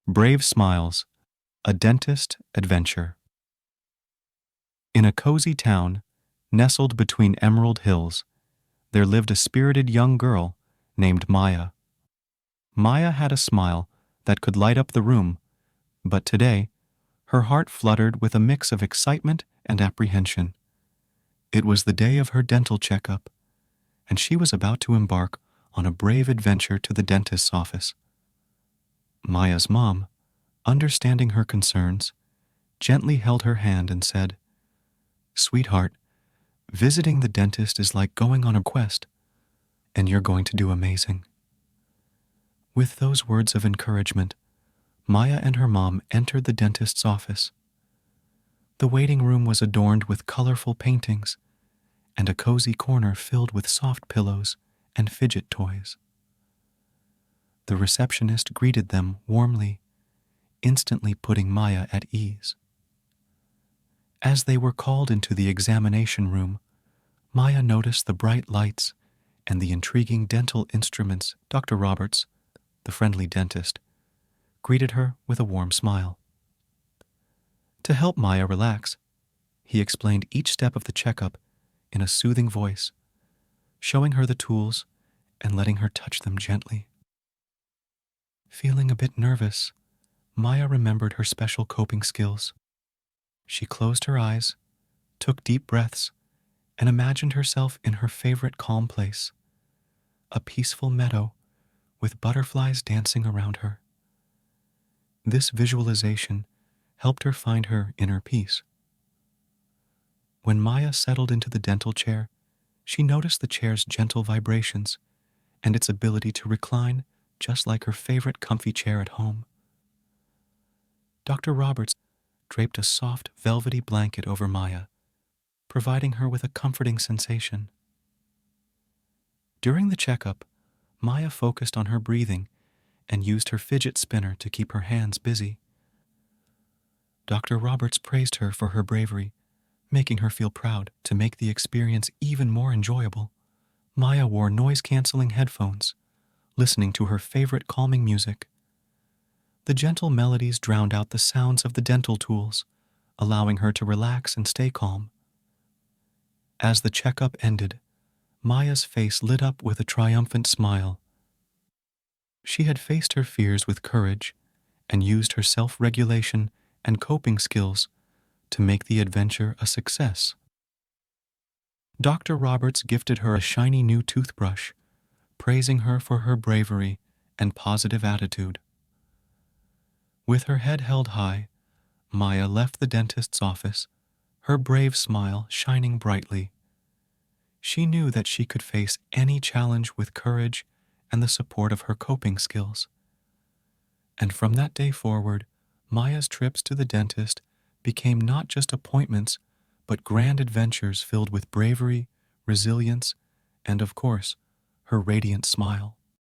Brave Smiles, a Dentist Adventure. In a cozy town, nestled between emerald hills, there lived a spirited young girl named Maya. Maya had a smile that could light up the room, but today, her heart fluttered with a mix of excitement and apprehension. It was the day of her dental checkup, and she was about to embark on a brave adventure to the dentist's office. Maya's mom, understanding her concerns, gently held her hand and said, "Sweetheart, visiting the dentist is like going on a quest, and you're going to do amazing." With those words of encouragement, Maya and her mom entered the dentist's office. The waiting room was adorned with colorful paintings and a cozy corner filled with soft pillows and fidget toys. The receptionist greeted them warmly, instantly putting Maya at ease. As they were called into the examination room, Maya noticed the bright lights and the intriguing dental instruments. Dr. Roberts, the friendly dentist, greeted her with a warm smile. To help Maya relax, he explained each step of the checkup in a soothing voice, showing her the tools and letting her touch them gently. Feeling a bit nervous, Maya remembered her special coping skills. She closed her eyes, took deep breaths, and imagined herself in her favorite calm place, a peaceful meadow with butterflies dancing around her. This visualization helped her find her inner peace. When Maya settled into the dental chair, she noticed the chair's gentle vibrations and its ability to recline just like her favorite comfy chair at home. Dr. Roberts draped a soft, velvety blanket over Maya, providing her with a comforting sensation. During the checkup, Maya focused on her breathing and used her fidget spinner to keep her hands busy. Dr. Roberts praised her for her bravery, making her feel proud. To make the experience even more enjoyable, Maya wore noise-canceling headphones, listening to her favorite calming music. The gentle melodies drowned out the sounds of the dental tools, allowing her to relax and stay calm. As the checkup ended, Maya's face lit up with a triumphant smile. She had faced her fears with courage and used her self-regulation and coping skills to make the adventure a success. Dr. Roberts gifted her a shiny new toothbrush, praising her for her bravery and positive attitude. With her head held high, Maya left the dentist's office, her brave smile shining brightly. She knew that she could face any challenge with courage and the support of her coping skills. And from that day forward, Maya's trips to the dentist became not just appointments, but grand adventures filled with bravery, resilience, and of course, her radiant smile.